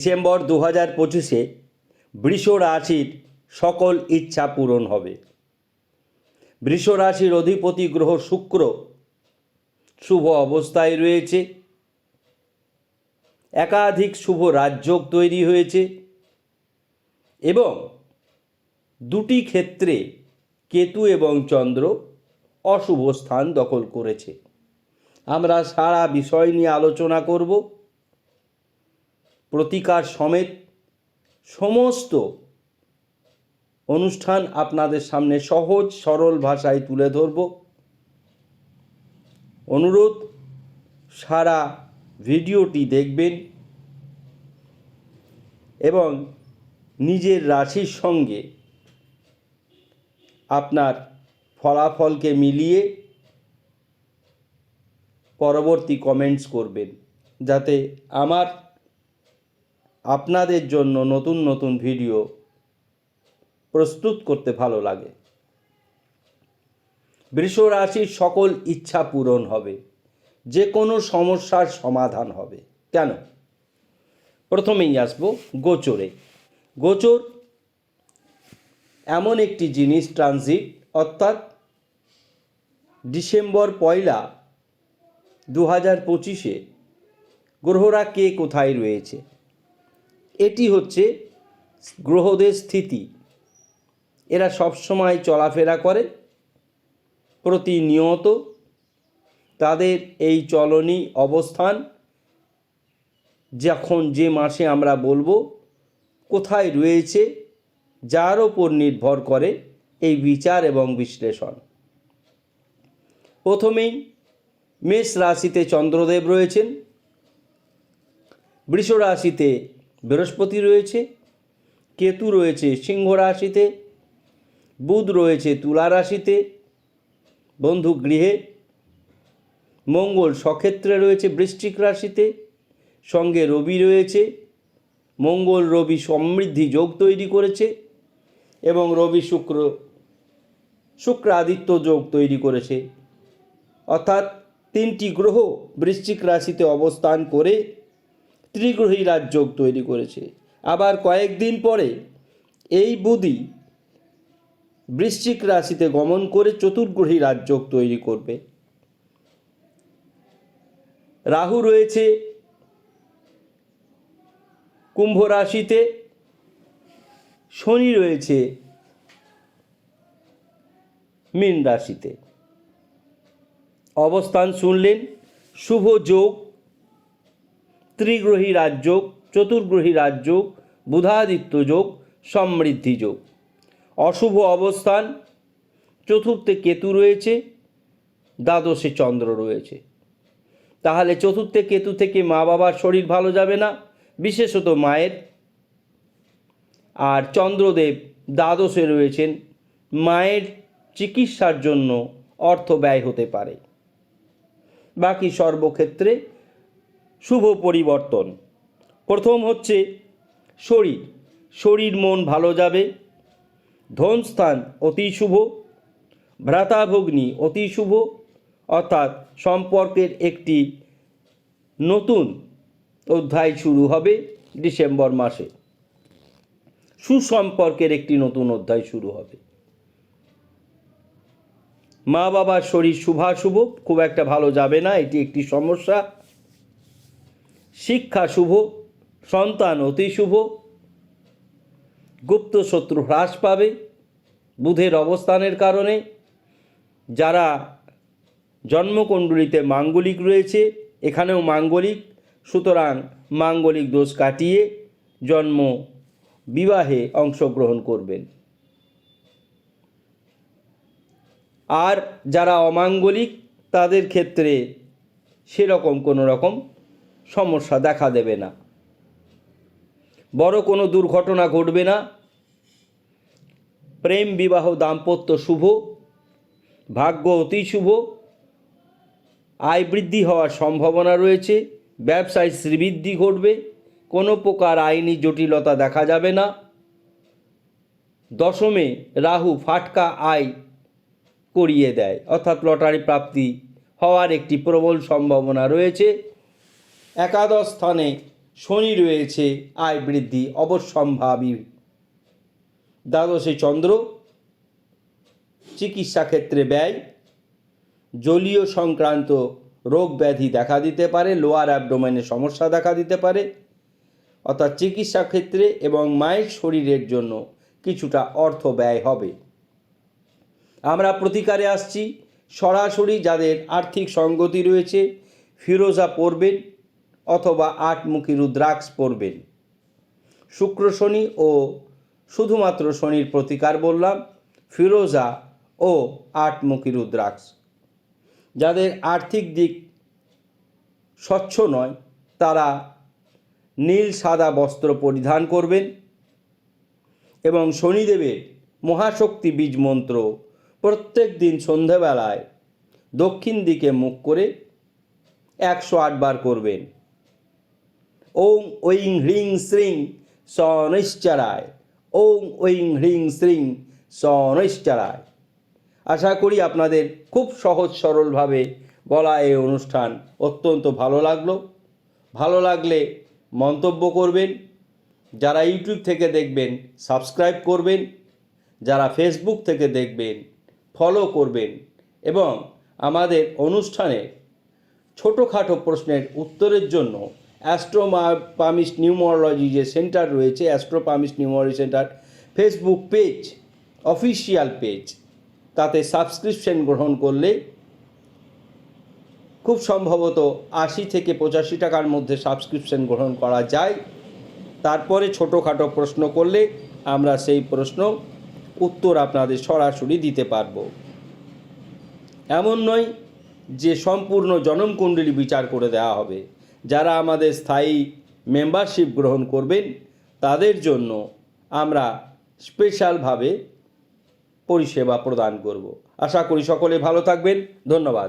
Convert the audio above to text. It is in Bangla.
ডিসেম্বর 2025-এ বৃষ রাশির সকল ইচ্ছা পূরণ হবে। বৃষ রাশির অধিপতি গ্রহ শুক্র শুভ অবস্থায় রয়েছে। একাধিক শুভ রাজযোগ তৈরি হয়েছে এবং দুটি ক্ষেত্রে কেতু এবং চন্দ্র অশুভ স্থান দখল করেছে। আমরা সারা বিষয় নিয়ে আলোচনা করব। প্রতিকার সমেত সমস্ত অনুষ্ঠান আপনাদের সামনে সহজ সরল ভাষায় তুলে ধরব। অনুরোধ, সারা ভিডিওটি দেখবেন এবং নিজের রাশির সঙ্গে আপনার ফলাফলকে মিলিয়ে পরবর্তী কমেন্টস করবেন, যাতে আমার আপনাদের জন্য নতুন নতুন ভিডিও প্রস্তুত করতে ভালো লাগে। বৃষ রাশির সকল ইচ্ছা পূরণ হবে, যে কোনো সমস্যার সমাধান হবে। কেন? প্রথমেই আসবো গোচরে। গোচর এমন একটি জিনিস, ট্রানজিট, অর্থাৎ ডিসেম্বর 1 2025-এ গ্রহরা কে কোথায় রয়েছে, এটি হচ্ছে গ্রহদের স্থিতি। এরা সবসময় চলাফেরা করে প্রতিনিয়ত। তাদের এই চলনী অবস্থান যখন যে মাসে আমরা বলবো কোথায় রয়েছে, যার ওপর নির্ভর করে এই বিচার এবং বিশ্লেষণ। প্রথমেই মেষ রাশিতে চন্দ্রদেব রয়েছেন, বৃষ রাশিতে বৃহস্পতি রয়েছে, কেতু রয়েছে সিংহ রাশিতে, বুধ রয়েছে তুলা রাশিতে বন্ধু গৃহে, মঙ্গল স্বক্ষেত্রে রয়েছে বৃশ্চিক রাশিতে, সঙ্গে রবি রয়েছে। মঙ্গল রবি সমৃদ্ধি যোগ তৈরি করেছে এবং রবি শুক্র আদিত্য যোগ তৈরি করেছে। অর্থাৎ তিনটি গ্রহ বৃশ্চিক রাশিতে অবস্থান করে ত্রিগ্রহী রাজযোগ তৈরি করেছে। আবার কয়েকদিন পরে এই বুধই বৃশ্চিক রাশিতে গমন করে চতুর্গ্রহী রাজযোগ তৈরি করবে। রাহু রয়েছে কুম্ভ রাশিতে, শনি রয়েছে মীন রাশিতে। অবস্থান শুনলেন, শুভ যোগ, ত্রিগ্রহী রাজযোগ, চতুর্গ্রহী রাজযোগ, বুধাদিত্য যোগ, সমৃদ্ধি যোগ। অশুভ অবস্থান, চতুর্থে কেতু রয়েছে, দ্বাদশে চন্দ্র রয়েছে। তাহলে চতুর্থে কেতু থেকে মা বাবার শরীর ভালো যাবে না, বিশেষত মায়ের। আর চন্দ্রদেব দ্বাদশে রয়েছেন, মায়ের চিকিৎসার জন্য অর্থ ব্যয় হতে পারে। বাকি সর্বক্ষেত্রে শুভ পরিবর্তন। প্রথম হচ্ছে শরীর মন ভালো যাবে। ধনস্থান অতি শুভ, ভ্রাতাভগ্নী অতি শুভ, অর্থাৎ সম্পর্কের একটি নতুন অধ্যায় শুরু হবে ডিসেম্বর মাসে। সুসম্পর্কের একটি নতুন অধ্যায় শুরু হবে। মা বাবার শরীর শুভাশুভ, খুব একটা ভালো যাবে না, এটি একটি সমস্যা। শিক্ষা শুভ, সন্তান অতি শুভ, গুপ্ত শত্রু হ্রাস পাবে বুধের অবস্থানের কারণে। যারা জন্মকুণ্ডলিতে মাঙ্গলিক রয়েছে, এখানেও মাঙ্গলিক, সুতরাং মাঙ্গলিক দোষ কাটিয়ে জন্ম বিবাহে অংশগ্রহণ করবেন। আর যারা অমাঙ্গলিক, তাদের ক্ষেত্রে সেরকম কোনো রকম সমস্যা দেখা দেবে না। বড় কোনো দুর্ঘটনা ঘটবে না। প্রেম বিবাহ দাম্পত্য শুভ, ভাগ্য অতি শুভ, আয় বৃদ্ধি হওয়ার সম্ভাবনা রয়েছে। ব্যবসায় শ্রীবৃদ্ধি ঘটবে, কোনো প্রকার আইনি জটিলতা দেখা যাবে না। দশমে রাহু ফাটকা আয় করিয়ে দেয়, অর্থাৎ লটারি প্রাপ্তি হওয়ার একটি প্রবল সম্ভাবনা রয়েছে। একাদশ স্থানে শনি রয়েছে আয় বৃদ্ধি অবশ্যম্ভাবী। দ্বাদশে চন্দ্র, চিকিৎসা ক্ষেত্রে ব্যয়, জলীয় সংক্রান্ত রোগ ব্যাধি দেখা দিতে পারে, লোয়ার অ্যাবডোমেনে সমস্যা দেখা দিতে পারে, অর্থাৎ চিকিৎসা ক্ষেত্রে এবং মায়ের শরীরের জন্য কিছুটা অর্থ ব্যয় হবে। আমরা প্রতিকারে আসছি। সরাসরি যাদের আর্থিক সঙ্গতি রয়েছে ফিরোজা পরবেন অথবা আটমুখী রুদ্রাক্ষ পরবেন। শুক্র শনি ও শুধুমাত্র শনির প্রতিকার বললাম, ফিরোজা ও আটমুখী রুদ্রাক্ষ। যাদের আর্থিক দিক স্বচ্ছ নয় তারা নীল সাদা বস্ত্র পরিধান করবেন এবং শনিদেবের মহাশক্তি বীজ মন্ত্র প্রত্যেক দিন সন্ধ্যাবেলায় দক্ষিণ দিকে মুখ করে 108 বার করবেন। ওং ঐং হ্রিং শ্রিং শনৈশ্চরায়, ওং ঐং হ্রিং শ্রিং শনৈশ্চরায়। আশা করি আপনাদের খুব সহজ সরলভাবে বলা এই অনুষ্ঠান অত্যন্ত ভালো লাগলো। ভালো লাগলে মন্তব্য করবেন। যারা ইউটিউব থেকে দেখবেন সাবস্ক্রাইব করবেন, যারা ফেসবুক থেকে দেখবেন ফলো করবেন এবং আমাদের অনুষ্ঠানে ছোটোখাটো প্রশ্নের উত্তরের জন্য অ্যাস্ট্রোপামিস্ট নিউমারোলজি যে সেন্টার রয়েছে, astropalmist numerology centre Facebook page, official page, তাতে সাবস্ক্রিপশন গ্রহণ করলে খুব সম্ভবত 80 থেকে 85 টাকার মধ্যে সাবস্ক্রিপশন গ্রহণ করা যায়। তারপরে ছোটোখাটো প্রশ্ন করলে আমরা সেই প্রশ্ন উত্তর আপনাদের সরাসরি দিতে পারব। এমন নয় যে সম্পূর্ণ জনমকুণ্ডলী বিচার করে দেওয়া হবে। যারা আমাদের স্থায়ী মেম্বারশিপ গ্রহণ করবেন তাদের জন্য আমরা স্পেশালভাবে পরিষেবা প্রদান করব। আশা করি সকলে ভালো থাকবেন। ধন্যবাদ।